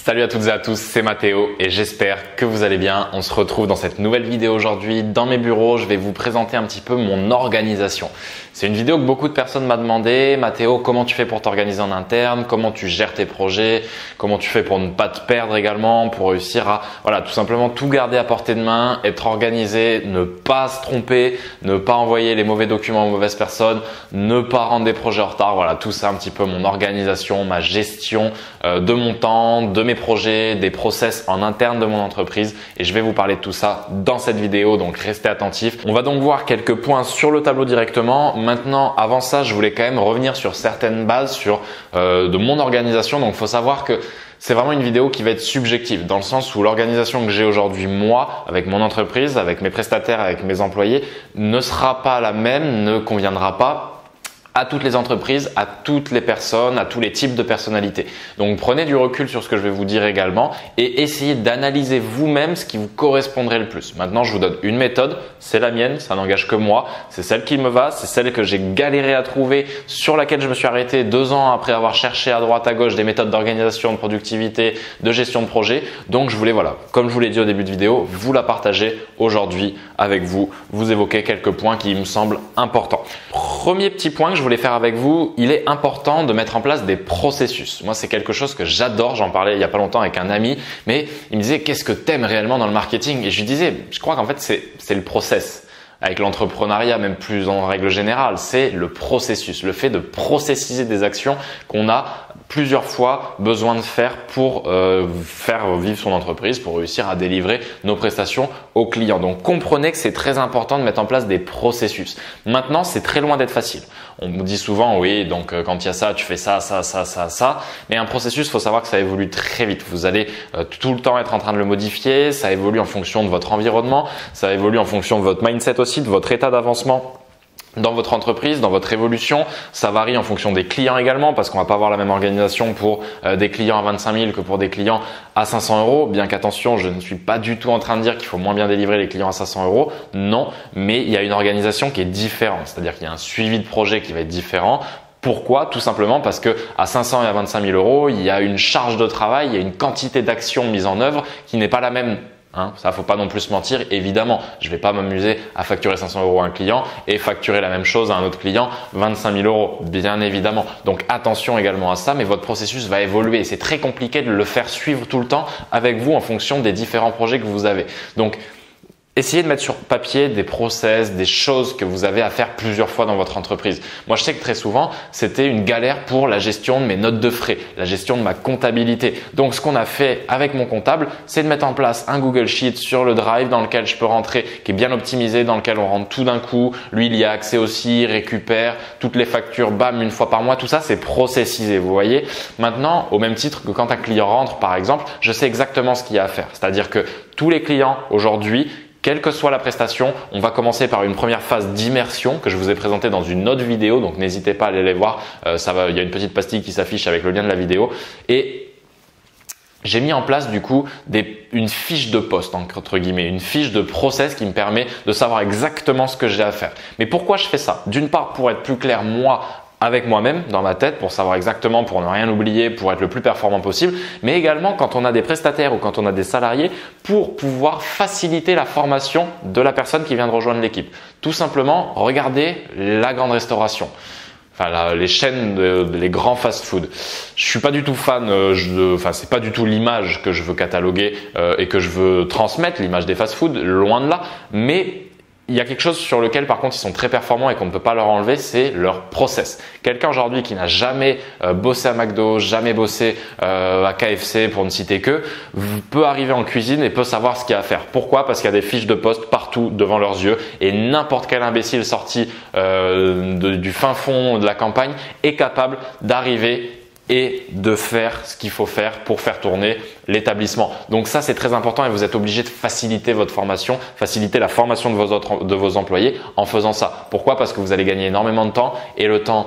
Salut à toutes et à tous, c'est Mathéo et j'espère que vous allez bien. On se retrouve dans cette nouvelle vidéo aujourd'hui. Dans mes bureaux, je vais vous présenter un petit peu mon organisation. C'est une vidéo que beaucoup de personnes m'ont demandé. Mathéo, comment tu fais pour t'organiser en interne? Comment tu gères tes projets? Comment tu fais pour ne pas te perdre également? Pour réussir à, tout simplement tout garder à portée de main, être organisé, ne pas se tromper, ne pas envoyer les mauvais documents aux mauvaises personnes, ne pas rendre des projets en retard. Voilà, tout ça un petit peu mon organisation, ma gestion de mon temps, de mes projets, des process en interne de mon entreprise et je vais vous parler de tout ça dans cette vidéo, donc restez attentifs. On va donc voir quelques points sur le tableau directement. Maintenant, avant ça, je voulais quand même revenir sur certaines bases de mon organisation. Donc, il faut savoir que c'est vraiment une vidéo qui va être subjective dans le sens où l'organisation que j'ai aujourd'hui moi, avec mon entreprise, avec mes prestataires, avec mes employés, ne sera pas la même, ne conviendra pas à toutes les entreprises, à toutes les personnes, à tous les types de personnalités. Donc prenez du recul sur ce que je vais vous dire également et essayez d'analyser vous-même ce qui vous correspondrait le plus. Maintenant, je vous donne une méthode, c'est la mienne, ça n'engage que moi, c'est celle qui me va, c'est celle que j'ai galéré à trouver, sur laquelle je me suis arrêté 2 ans après avoir cherché à droite à gauche des méthodes d'organisation, de productivité, de gestion de projet. Donc je voulais, comme je vous l'ai dit au début de vidéo, vous la partager aujourd'hui avec vous, vous évoquer quelques points qui me semblent importants. Premier petit point que je voulais faire avec vous, il est important de mettre en place des processus. Moi, c'est quelque chose que j'adore. J'en parlais il y a pas longtemps avec un ami, mais il me disait qu'est-ce que t'aimes réellement dans le marketing? Et je lui disais, je crois qu'en fait, c'est le process. Avec l'entrepreneuriat, même plus en règle générale, c'est le processus, le fait de processiser des actions qu'on a plusieurs fois besoin de faire pour faire vivre son entreprise, pour réussir à délivrer nos prestations aux clients. Donc comprenez que c'est très important de mettre en place des processus. Maintenant, c'est très loin d'être facile. On me dit souvent, oui, donc quand il y a ça, tu fais ça, ça, ça, ça, ça. Mais un processus, il faut savoir que ça évolue très vite. Vous allez tout le temps être en train de le modifier. Ça évolue en fonction de votre environnement. Ça évolue en fonction de votre mindset aussi, de votre état d'avancement dans votre entreprise, dans votre évolution. Ça varie en fonction des clients également parce qu'on va pas avoir la même organisation pour des clients à 25 000 que pour des clients à 500 euros. Bien qu'attention, je ne suis pas du tout en train de dire qu'il faut moins bien délivrer les clients à 500 euros. Non, mais il y a une organisation qui est différente. C'est-à-dire qu'il y a un suivi de projet qui va être différent. Pourquoi? Tout simplement parce que à 500 et à 25 000 euros, il y a une charge de travail, il y a une quantité d'actions mises en œuvre qui n'est pas la même. Ça, faut pas non plus se mentir. Évidemment, je vais pas m'amuser à facturer 500 euros à un client et facturer la même chose à un autre client 25 000 euros, bien évidemment. Donc attention également à ça, mais votre processus va évoluer. C'est très compliqué de le faire suivre tout le temps avec vous en fonction des différents projets que vous avez. Donc essayez de mettre sur papier des process, des choses que vous avez à faire plusieurs fois dans votre entreprise. Moi, je sais que très souvent, c'était une galère pour la gestion de mes notes de frais, la gestion de ma comptabilité. Donc, ce qu'on a fait avec mon comptable, c'est de mettre en place un Google Sheet sur le Drive dans lequel je peux rentrer, qui est bien optimisé, dans lequel on rentre tout d'un coup. Lui, il y a accès aussi, récupère toutes les factures, bam, une fois par mois. Tout ça, c'est processisé, vous voyez. Maintenant, au même titre que quand un client rentre, par exemple, je sais exactement ce qu'il y a à faire. C'est-à-dire que tous les clients aujourd'hui, quelle que soit la prestation, on va commencer par une première phase d'immersion que je vous ai présentée dans une autre vidéo. Donc, n'hésitez pas à aller les voir. Il y a une petite pastille qui s'affiche avec le lien de la vidéo. Et j'ai mis en place du coup une fiche de poste entre guillemets, une fiche de process qui me permet de savoir exactement ce que j'ai à faire. Mais pourquoi je fais ça? D'une part, pour être plus clair moi avec moi-même dans ma tête, pour savoir exactement, pour ne rien oublier, pour être le plus performant possible, mais également quand on a des prestataires ou quand on a des salariés, pour pouvoir faciliter la formation de la personne qui vient de rejoindre l'équipe. Tout simplement, regardez la grande restauration. Les chaînes, les grands fast-food. Je suis pas du tout fan. C'est pas du tout l'image que je veux cataloguer et que je veux transmettre, l'image des fast-food, loin de là. Mais il y a quelque chose sur lequel par contre ils sont très performants et qu'on ne peut pas leur enlever, c'est leur process. Quelqu'un aujourd'hui qui n'a jamais bossé à McDo, jamais bossé à KFC pour ne citer que, peut arriver en cuisine et peut savoir ce qu'il y a à faire. Pourquoi? Parce qu'il y a des fiches de poste partout devant leurs yeux et n'importe quel imbécile sorti du fin fond de la campagne est capable d'arriver et de faire ce qu'il faut faire pour faire tourner l'établissement. Donc ça, c'est très important et vous êtes obligé de faciliter votre formation, faciliter la formation de vos employés en faisant ça. Pourquoi? Parce que vous allez gagner énormément de temps et le temps,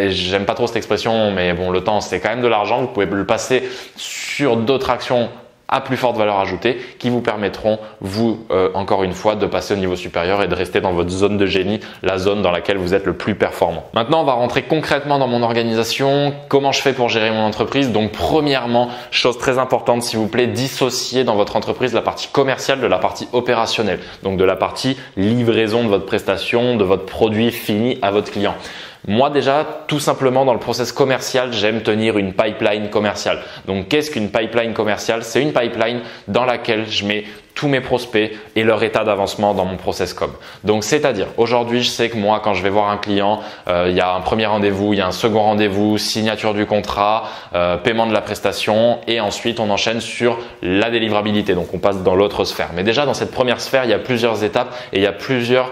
j'aime pas trop cette expression, mais bon, le temps, c'est quand même de l'argent. Vous pouvez le passer sur d'autres actions à plus forte valeur ajoutée qui vous permettront, vous, encore une fois, de passer au niveau supérieur et de rester dans votre zone de génie, la zone dans laquelle vous êtes le plus performant. Maintenant, on va rentrer concrètement dans mon organisation. Comment je fais pour gérer mon entreprise? Donc, premièrement, chose très importante, s'il vous plaît, dissocier dans votre entreprise la partie commerciale de la partie opérationnelle. Donc, de la partie livraison de votre prestation, de votre produit fini à votre client. Moi déjà, tout simplement dans le process commercial, j'aime tenir une pipeline commerciale. Donc qu'est-ce qu'une pipeline commerciale? C'est une pipeline dans laquelle je mets tous mes prospects et leur état d'avancement dans mon process com. Donc c'est-à-dire aujourd'hui, je sais que moi quand je vais voir un client, il y a un premier rendez-vous, il y a un second rendez-vous, signature du contrat, paiement de la prestation et ensuite on enchaîne sur la délivrabilité. Donc on passe dans l'autre sphère. Mais déjà dans cette première sphère, il y a plusieurs étapes et il y a plusieurs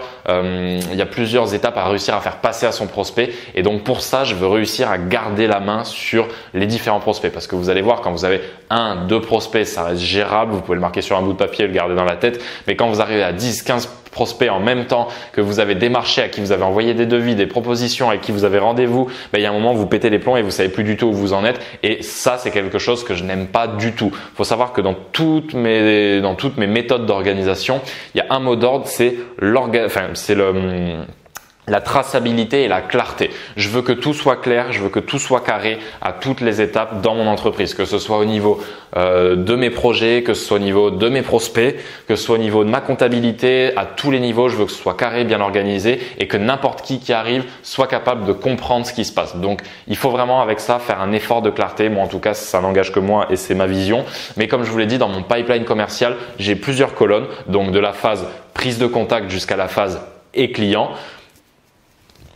étapes à réussir à faire passer à son prospect. Et donc pour ça, je veux réussir à garder la main sur les différents prospects parce que vous allez voir quand vous avez 1, 2 prospects, ça reste gérable. Vous pouvez le marquer sur un bout de papier, le garder dans la tête. Mais quand vous arrivez à 10, 15 prospects en même temps que vous avez démarché, à qui vous avez envoyé des devis, des propositions, avec qui vous avez rendez-vous, il y a un moment où vous pétez les plombs et vous savez plus du tout où vous en êtes. Et ça, c'est quelque chose que je n'aime pas du tout. Il faut savoir que dans toutes mes méthodes d'organisation, il y a un mot d'ordre, c'est la traçabilité et la clarté. Je veux que tout soit clair, je veux que tout soit carré à toutes les étapes dans mon entreprise, que ce soit au niveau de mes projets, que ce soit au niveau de mes prospects, que ce soit au niveau de ma comptabilité, à tous les niveaux, je veux que ce soit carré, bien organisé et que n'importe qui arrive soit capable de comprendre ce qui se passe. Donc, il faut vraiment avec ça faire un effort de clarté. Moi, en tout cas, ça n'engage que moi et c'est ma vision. Mais comme je vous l'ai dit, dans mon pipeline commercial, j'ai plusieurs colonnes, donc de la phase prise de contact jusqu'à la phase et client.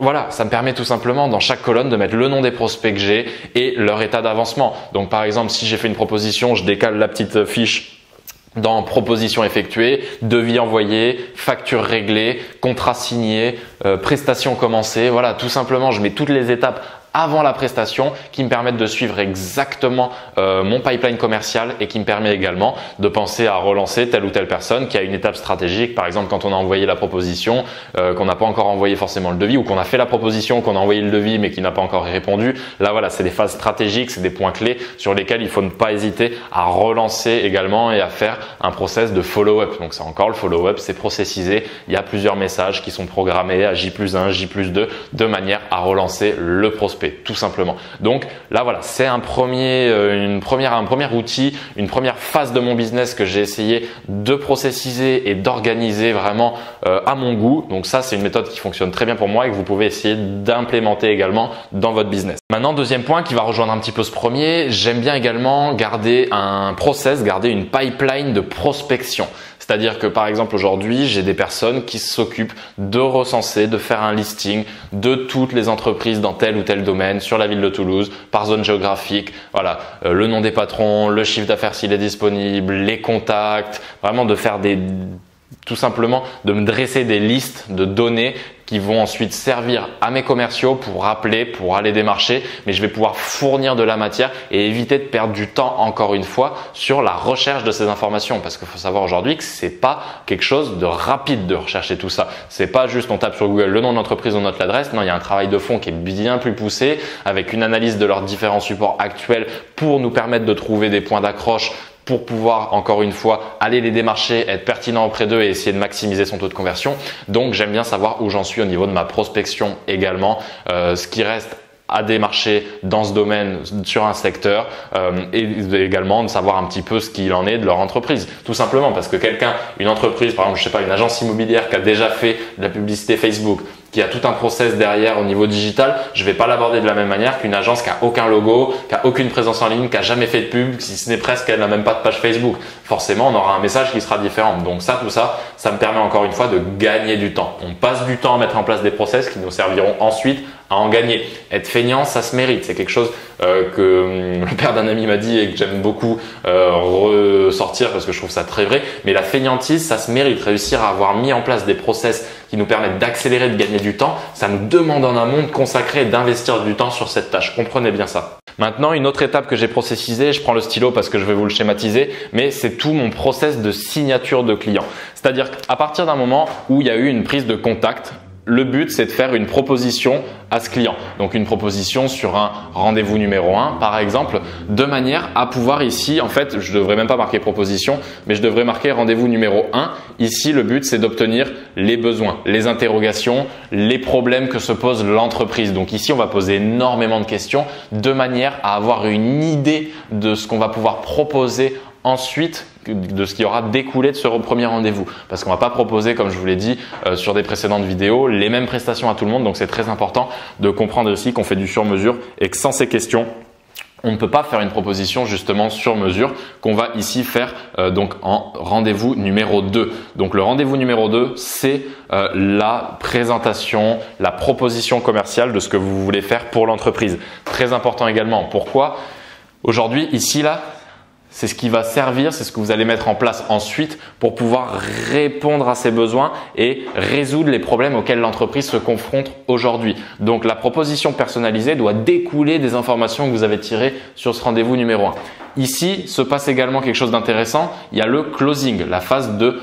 Voilà, ça me permet tout simplement dans chaque colonne de mettre le nom des prospects que j'ai et leur état d'avancement. Donc par exemple, si j'ai fait une proposition, je décale la petite fiche dans proposition effectuée, devis envoyé, facture réglée, contrat signé, prestation commencée. Voilà, tout simplement, je mets toutes les étapes avant la prestation qui me permettent de suivre exactement mon pipeline commercial et qui me permet également de penser à relancer telle ou telle personne qui a une étape stratégique. Par exemple, quand on a envoyé la proposition, qu'on n'a pas encore envoyé forcément le devis ou qu'on a fait la proposition, qu'on a envoyé le devis mais qui n'a pas encore répondu. Là, voilà, c'est des phases stratégiques, c'est des points clés sur lesquels il faut ne pas hésiter à relancer également et à faire un process de follow-up. Donc, c'est encore le follow-up, c'est processisé. Il y a plusieurs messages qui sont programmés à J+1, J+2 de manière à relancer le prospect. Tout simplement. Donc là voilà, c'est un premier outil, une première phase de mon business que j'ai essayé de processiser et d'organiser vraiment à mon goût. Donc ça, c'est une méthode qui fonctionne très bien pour moi et que vous pouvez essayer d'implémenter également dans votre business. Maintenant, deuxième point qui va rejoindre un petit peu ce premier, j'aime bien également garder un process, garder une pipeline de prospection. C'est-à-dire que par exemple aujourd'hui, j'ai des personnes qui s'occupent de recenser, de faire un listing de toutes les entreprises dans tel ou tel domaine sur la ville de Toulouse, par zone géographique. Voilà, le nom des patrons, le chiffre d'affaires s'il est disponible, les contacts, vraiment de faire tout simplement de me dresser des listes de données qui vont ensuite servir à mes commerciaux pour rappeler, pour aller démarcher, mais je vais pouvoir fournir de la matière et éviter de perdre du temps encore une fois sur la recherche de ces informations parce qu'il faut savoir aujourd'hui que c'est pas quelque chose de rapide de rechercher tout ça. C'est pas juste on tape sur Google le nom de l'entreprise, on note l'adresse. Non, il y a un travail de fond qui est bien plus poussé avec une analyse de leurs différents supports actuels pour nous permettre de trouver des points d'accroche pour pouvoir encore une fois aller les démarcher, être pertinent auprès d'eux et essayer de maximiser son taux de conversion. Donc j'aime bien savoir où j'en suis au niveau de ma prospection également, ce qui reste à démarcher dans ce domaine sur un secteur et également de savoir un petit peu ce qu'il en est de leur entreprise. Tout simplement parce que une entreprise, par exemple, je sais pas, une agence immobilière qui a déjà fait de la publicité Facebook, qui a tout un process derrière au niveau digital, je vais pas l'aborder de la même manière qu'une agence qui a aucun logo, qui a aucune présence en ligne, qui a jamais fait de pub, si ce n'est presque qu'elle n'a même pas de page Facebook. Forcément, on aura un message qui sera différent. Donc tout ça me permet encore une fois de gagner du temps. On passe du temps à mettre en place des process qui nous serviront ensuite à en gagner. Être feignant, ça se mérite. C'est quelque chose que le père d'un ami m'a dit et que j'aime beaucoup ressortir parce que je trouve ça très vrai. Mais la feignantise, ça se mérite. Réussir à avoir mis en place des process qui nous permettent d'accélérer, de gagner du temps, ça nous demande en amont de consacrer et d'investir du temps sur cette tâche. Comprenez bien ça. Maintenant, une autre étape que j'ai processisée, je prends le stylo parce que je vais vous le schématiser, mais c'est tout mon process de signature de client. C'est-à-dire qu'à partir d'un moment où il y a eu une prise de contact, le but, c'est de faire une proposition à ce client. Donc, une proposition sur un rendez-vous numéro 1, par exemple, de manière à pouvoir ici, en fait, je ne devrais même pas marquer proposition, mais je devrais marquer rendez-vous numéro 1. Ici, le but, c'est d'obtenir les besoins, les interrogations, les problèmes que se pose l'entreprise. Donc ici, on va poser énormément de questions de manière à avoir une idée de ce qu'on va pouvoir proposer ensuite, de ce qui aura découlé de ce premier rendez-vous. Parce qu'on ne va pas proposer, comme je vous l'ai dit sur des précédentes vidéos, les mêmes prestations à tout le monde. Donc c'est très important de comprendre aussi qu'on fait du sur-mesure et que sans ces questions, on ne peut pas faire une proposition justement sur mesure qu'on va ici faire donc en rendez-vous numéro 2. Donc le rendez-vous numéro 2, c'est la présentation, la proposition commerciale de ce que vous voulez faire pour l'entreprise. Très important également. Pourquoi? Aujourd'hui, ici, là, c'est ce qui va servir, c'est ce que vous allez mettre en place ensuite pour pouvoir répondre à ces besoins et résoudre les problèmes auxquels l'entreprise se confronte aujourd'hui. Donc la proposition personnalisée doit découler des informations que vous avez tirées sur ce rendez-vous numéro 1. Ici se passe également quelque chose d'intéressant, il y a le closing, la phase de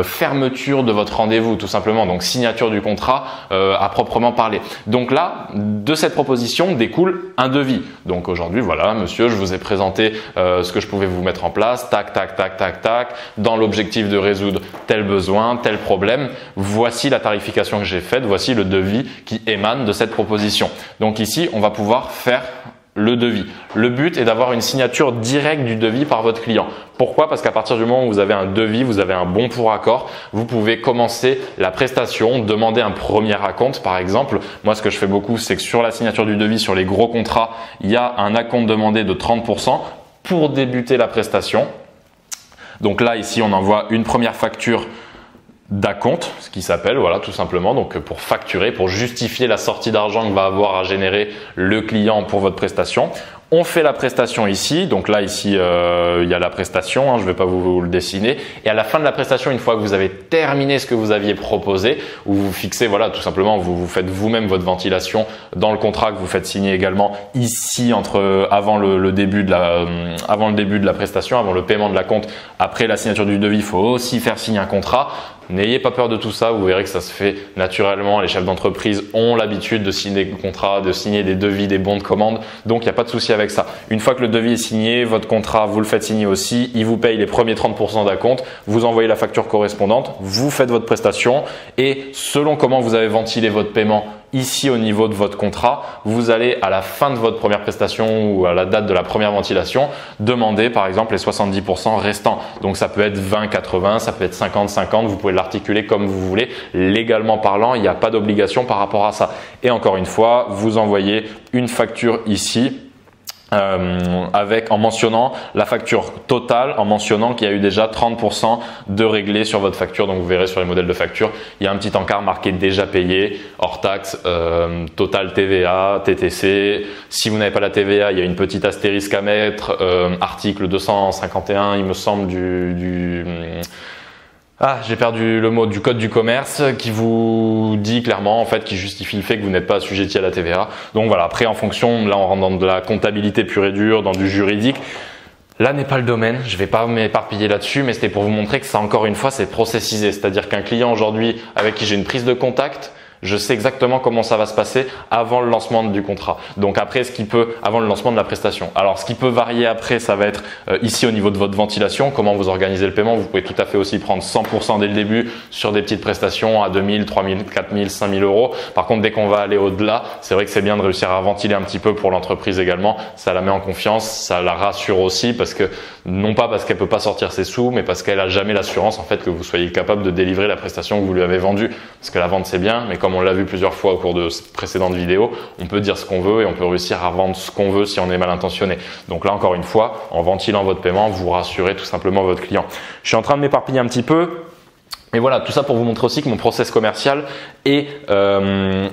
fermeture de votre rendez-vous tout simplement, donc signature du contrat à proprement parler. Donc là, de cette proposition découle un devis. Donc aujourd'hui, voilà, monsieur, je vous ai présenté ce que je pouvais vous mettre en place, tac, tac, tac, tac, tac, dans l'objectif de résoudre tel besoin, tel problème. Voici la tarification que j'ai faite, voici le devis qui émane de cette proposition. Donc ici, on va pouvoir faire le devis. Le but est d'avoir une signature directe du devis par votre client. Pourquoi? Parce qu'à partir du moment où vous avez un devis, vous avez un bon pour accord, vous pouvez commencer la prestation, demander un premier acompte par exemple. Moi, ce que je fais beaucoup, c'est que sur la signature du devis, sur les gros contrats, il y a un acompte demandé de 30% pour débuter la prestation. Donc là, ici, on envoie une première facture d'acompte, ce qui s'appelle, voilà, tout simplement, donc pour facturer, pour justifier la sortie d'argent que va avoir à générer le client pour votre prestation. On fait la prestation ici, donc là ici il y a la prestation, je ne vais pas vous le dessiner, et à la fin de la prestation, une fois que vous avez terminé ce que vous aviez proposé, où vous fixez, voilà, tout simplement, vous faites vous-même votre ventilation dans le contrat que vous faites signer également ici avant le début de la prestation, avant le paiement de l'acompte, après la signature du devis, il faut aussi faire signer un contrat. N'ayez pas peur de tout ça, vous verrez que ça se fait naturellement. Les chefs d'entreprise ont l'habitude de signer des contrats, de signer des devis, des bons de commande, donc il n'y a pas de souci avec ça. Une fois que le devis est signé, votre contrat, vous le faites signer aussi, il vous paye les premiers 30% d'acompte, vous envoyez la facture correspondante, vous faites votre prestation et selon comment vous avez ventilé votre paiement ici au niveau de votre contrat, vous allez à la fin de votre première prestation ou à la date de la première ventilation demander par exemple les 70% restants. Donc ça peut être 20-80, ça peut être 50-50, vous pouvez l'articuler comme vous voulez. Légalement parlant, il n'y a pas d'obligation par rapport à ça. Et encore une fois, vous envoyez une facture ici en mentionnant la facture totale, en mentionnant qu'il y a eu déjà 30% de réglé sur votre facture. Donc vous verrez sur les modèles de facture, il y a un petit encart marqué déjà payé, hors taxe, total TVA, TTC. Si vous n'avez pas la TVA, il y a une petite astérisque à mettre, article 251, il me semble, j'ai perdu le mot, du code du commerce qui vous dit clairement, en fait, qui justifie le fait que vous n'êtes pas assujetti à la TVA. Donc voilà, après en fonction, là on rentre dans de la comptabilité pure et dure, dans du juridique. Là n'est pas le domaine, je ne vais pas m'éparpiller là-dessus, mais c'était pour vous montrer que ça, encore une fois, c'est processisé. C'est-à-dire qu'un client aujourd'hui avec qui j'ai une prise de contact, je sais exactement comment ça va se passer avant le lancement du contrat. Donc après, avant le lancement de la prestation. Alors, ce qui peut varier après, ça va être ici au niveau de votre ventilation, comment vous organisez le paiement. Vous pouvez tout à fait aussi prendre 100% dès le début sur des petites prestations à 2000, 3000, 4000, 5000 euros. Par contre, dès qu'on va aller au-delà, c'est vrai que c'est bien de réussir à ventiler un petit peu pour l'entreprise également. Ça la met en confiance, ça la rassure aussi parce que, non pas parce qu'elle peut pas sortir ses sous, mais parce qu'elle a jamais l'assurance en fait que vous soyez capable de délivrer la prestation que vous lui avez vendue. Parce que la vente c'est bien, mais comme on l'a vu plusieurs fois au cours de précédentes vidéos, on peut dire ce qu'on veut et on peut réussir à vendre ce qu'on veut si on est mal intentionné. Donc là, encore une fois, en ventilant votre paiement, vous rassurez tout simplement votre client. Je suis en train de m'éparpiller un petit peu. Et voilà, tout ça pour vous montrer aussi que mon process commercial est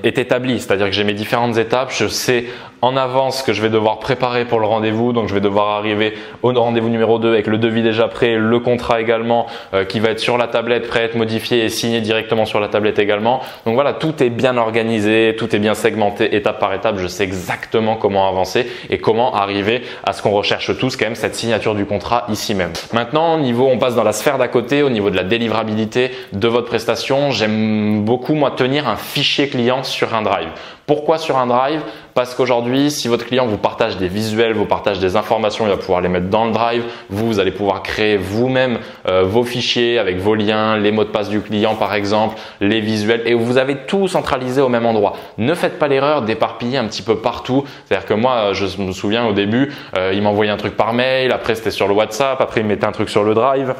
établi. C'est-à-dire que j'ai mes différentes étapes. Je sais en avance que je vais devoir préparer pour le rendez-vous. Donc, je vais devoir arriver au rendez-vous numéro 2 avec le devis déjà prêt, le contrat également qui va être sur la tablette, prêt à être modifié et signé directement sur la tablette également. Donc voilà, tout est bien organisé, tout est bien segmenté étape par étape. Je sais exactement comment avancer et comment arriver à ce qu'on recherche tous, quand même cette signature du contrat ici même. Maintenant, on passe dans la sphère d'à côté, au niveau de la délivrabilité de votre prestation. J'aime beaucoup moi tenir un fichier client sur un Drive. Pourquoi sur un Drive? Parce qu'aujourd'hui, si votre client vous partage des visuels, vous partage des informations, il va pouvoir les mettre dans le Drive. Vous allez pouvoir créer vous-même vos fichiers avec vos liens, les mots de passe du client par exemple, les visuels, et vous avez tout centralisé au même endroit. Ne faites pas l'erreur d'éparpiller un petit peu partout. C'est-à-dire que moi, je me souviens au début, il m'envoyait un truc par mail, après c'était sur le WhatsApp, après il mettait un truc sur le Drive.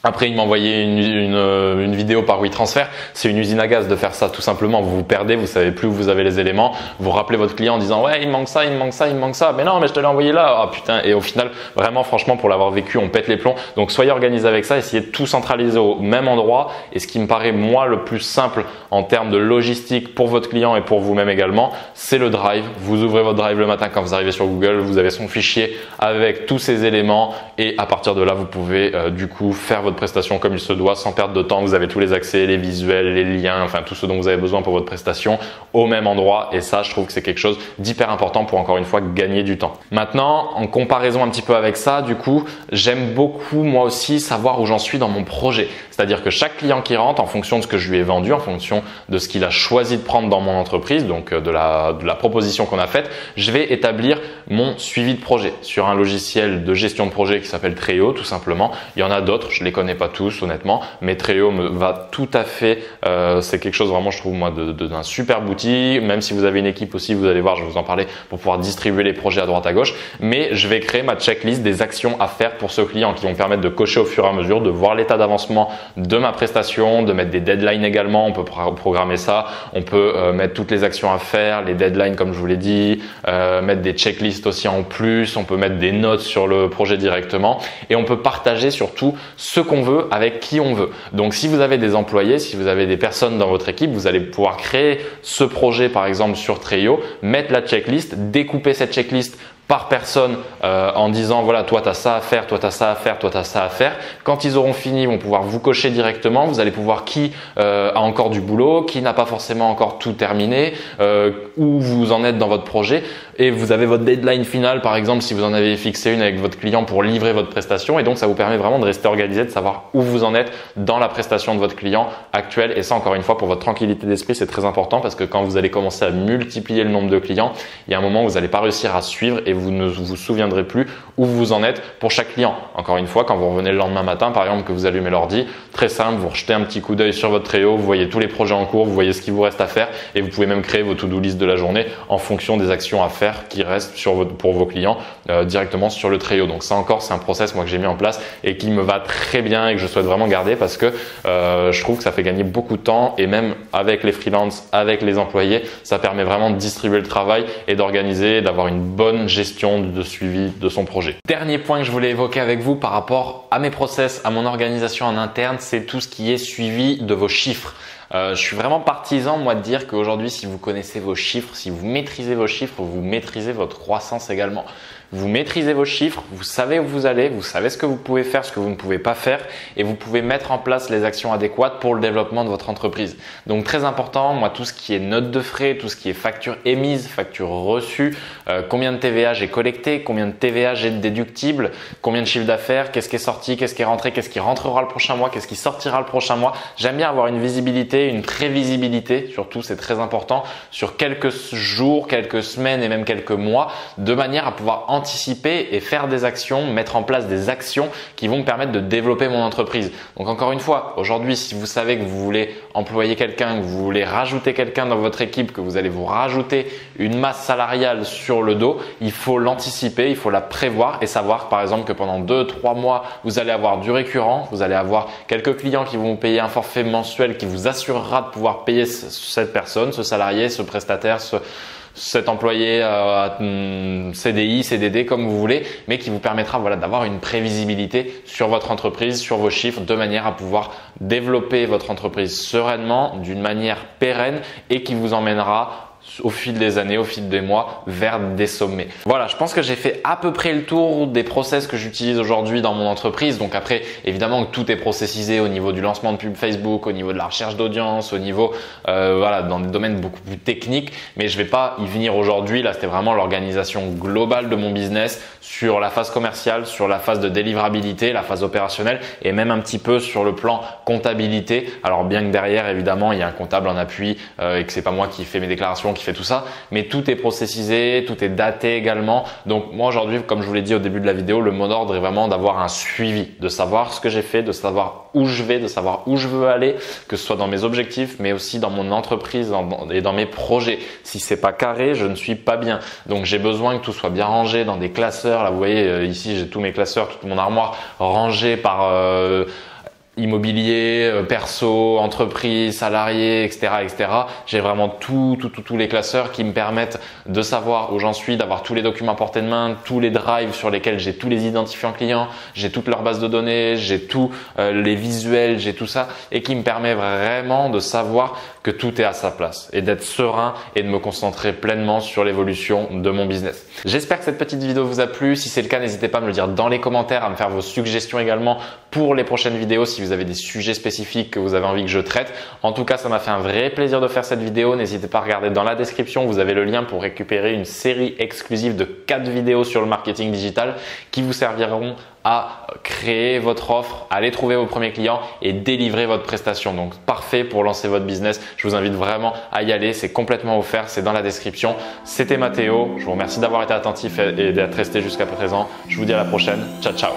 Après, il m'envoyait une vidéo par WeTransfer. C'est une usine à gaz de faire ça, tout simplement. Vous vous perdez, vous savez plus où vous avez les éléments. Vous rappelez votre client en disant « Ouais, il me manque ça, il me manque ça, il me manque ça. » Mais non, mais je te l'ai envoyé là. Ah putain. Et au final, vraiment, franchement, pour l'avoir vécu, on pète les plombs. Donc, soyez organisé avec ça. Essayez de tout centraliser au même endroit. Et ce qui me paraît, moi, le plus simple en termes de logistique pour votre client et pour vous-même également, c'est le Drive. Vous ouvrez votre Drive le matin quand vous arrivez sur Google. Vous avez son fichier avec tous ces éléments. Et à partir de là, vous pouvez du coup faire votre prestation comme il se doit, sans perdre de temps. Vous avez tous les accès, les visuels, les liens, enfin tout ce dont vous avez besoin pour votre prestation au même endroit. Et ça, je trouve que c'est quelque chose d'hyper important pour encore une fois gagner du temps. Maintenant, en comparaison un petit peu avec ça, du coup, j'aime beaucoup moi aussi savoir où j'en suis dans mon projet. C'est-à-dire que chaque client qui rentre, en fonction de ce que je lui ai vendu, en fonction de ce qu'il a choisi de prendre dans mon entreprise, donc de la proposition qu'on a faite, je vais établir mon suivi de projet sur un logiciel de gestion de projet qui s'appelle Trello, tout simplement. Il y en a d'autres, je les connais pas tous honnêtement, mais Trello me va tout à fait. C'est quelque chose vraiment, je trouve moi, d'un super outil. Même si vous avez une équipe aussi, vous allez voir, je vais vous en parler pour pouvoir distribuer les projets à droite à gauche. Mais je vais créer ma checklist des actions à faire pour ce client qui vont permettre de cocher au fur et à mesure, de voir l'état d'avancement de ma prestation, de mettre des deadlines également. On peut programmer ça. On peut mettre toutes les actions à faire, les deadlines comme je vous l'ai dit, mettre des checklists aussi en plus. On peut mettre des notes sur le projet directement et on peut partager surtout ce qu'on veut avec qui on veut. Donc si vous avez des employés, si vous avez des personnes dans votre équipe, vous allez pouvoir créer ce projet par exemple sur Trello, mettre la checklist, découper cette checklist par personne en disant voilà, toi tu as ça à faire, toi tu as ça à faire, toi tu as ça à faire. Quand ils auront fini, ils vont pouvoir vous cocher directement. Vous allez pouvoir qui a encore du boulot, qui n'a pas forcément encore tout terminé, où vous en êtes dans votre projet. Et vous avez votre deadline finale par exemple si vous en avez fixé une avec votre client pour livrer votre prestation. Et donc ça vous permet vraiment de rester organisé, de savoir où vous en êtes dans la prestation de votre client actuel. Et ça, encore une fois, pour votre tranquillité d'esprit, c'est très important parce que quand vous allez commencer à multiplier le nombre de clients, il y a un moment où vous n'allez pas réussir à suivre et vous ne vous souviendrez plus où vous en êtes pour chaque client. Encore une fois, quand vous revenez le lendemain matin, par exemple, que vous allumez l'ordi, très simple, vous rejetez un petit coup d'œil sur votre Trello, vous voyez tous les projets en cours, vous voyez ce qu'il vous reste à faire et vous pouvez même créer vos to-do list de la journée en fonction des actions à faire qui restent pour vos clients directement sur le Trello. Donc ça encore, c'est un process moi que j'ai mis en place et qui me va très bien et que je souhaite vraiment garder parce que je trouve que ça fait gagner beaucoup de temps et même avec les freelances, avec les employés, ça permet vraiment de distribuer le travail et d'organiser, d'avoir une bonne gestion de suivi de son projet. Dernier point que je voulais évoquer avec vous par rapport à mes process, à mon organisation en interne, c'est tout ce qui est suivi de vos chiffres. Je suis vraiment partisan moi de dire qu'aujourd'hui si vous connaissez vos chiffres, si vous maîtrisez vos chiffres, vous maîtrisez votre croissance également. Vous maîtrisez vos chiffres, vous savez où vous allez, vous savez ce que vous pouvez faire, ce que vous ne pouvez pas faire et vous pouvez mettre en place les actions adéquates pour le développement de votre entreprise. Donc très important, moi tout ce qui est note de frais, tout ce qui est facture émise, facture reçue, combien de TVA j'ai collecté, combien de TVA j'ai déductible, combien de chiffre d'affaires, qu'est-ce qui est sorti, qu'est-ce qui est rentré, qu'est-ce qui rentrera le prochain mois, qu'est-ce qui sortira le prochain mois. J'aime bien avoir une visibilité, une prévisibilité, surtout c'est très important, sur quelques jours, quelques semaines et même quelques mois, de manière à pouvoir anticiper et faire des actions, mettre en place des actions qui vont me permettre de développer mon entreprise. Donc encore une fois, aujourd'hui, si vous savez que vous voulez employer quelqu'un, que vous voulez rajouter quelqu'un dans votre équipe, que vous allez vous rajouter une masse salariale sur le dos, il faut l'anticiper, il faut la prévoir et savoir par exemple que pendant 2-3 mois, vous allez avoir du récurrent, vous allez avoir quelques clients qui vont vous payer un forfait mensuel qui vous assurera de pouvoir payer cette personne, ce salarié, ce prestataire, cet employé CDI, CDD comme vous voulez, mais qui vous permettra d'avoir une prévisibilité sur votre entreprise, sur vos chiffres, de manière à pouvoir développer votre entreprise sereinement, d'une manière pérenne et qui vous emmènera au fil des années, au fil des mois, vers des sommets. Voilà, je pense que j'ai fait à peu près le tour des process que j'utilise aujourd'hui dans mon entreprise. Donc après, évidemment que tout est processisé au niveau du lancement de pub Facebook, au niveau de la recherche d'audience, au niveau voilà, dans des domaines beaucoup plus techniques. Mais je vais pas y venir aujourd'hui. Là, c'était vraiment l'organisation globale de mon business sur la phase commerciale, sur la phase de délivrabilité, la phase opérationnelle et même un petit peu sur le plan comptabilité. Alors bien que derrière, évidemment, il y a un comptable en appui et que c'est pas moi qui fais mes déclarations, qui fait tout ça, mais tout est processisé, tout est daté également. Donc moi aujourd'hui, comme je vous l'ai dit au début de la vidéo, le mot d'ordre est vraiment d'avoir un suivi, de savoir ce que j'ai fait, de savoir où je vais, de savoir où je veux aller, que ce soit dans mes objectifs, mais aussi dans mon entreprise et dans mes projets. Si c'est pas carré, je ne suis pas bien. Donc j'ai besoin que tout soit bien rangé dans des classeurs. Là, vous voyez ici, j'ai tous mes classeurs, toute mon armoire rangée par immobilier, perso, entreprise, salarié, etc., etc. J'ai vraiment tous les classeurs qui me permettent de savoir où j'en suis, d'avoir tous les documents à portée de main, tous les drives sur lesquels j'ai tous les identifiants clients, j'ai toute leur base de données, j'ai tous les visuels, j'ai tout ça et qui me permet vraiment de savoir que tout est à sa place et d'être serein et de me concentrer pleinement sur l'évolution de mon business. J'espère que cette petite vidéo vous a plu. Si c'est le cas, n'hésitez pas à me le dire dans les commentaires, à me faire vos suggestions également pour les prochaines vidéos si vous avez des sujets spécifiques que vous avez envie que je traite. En tout cas, ça m'a fait un vrai plaisir de faire cette vidéo. N'hésitez pas à regarder dans la description, vous avez le lien pour récupérer une série exclusive de 4 vidéos sur le marketing digital qui vous serviront à créer votre offre, aller trouver vos premiers clients et délivrer votre prestation. Donc parfait pour lancer votre business. Je vous invite vraiment à y aller. C'est complètement offert, c'est dans la description. C'était Mathéo. Je vous remercie d'avoir été attentif et d'être resté jusqu'à présent. Je vous dis à la prochaine. Ciao, ciao.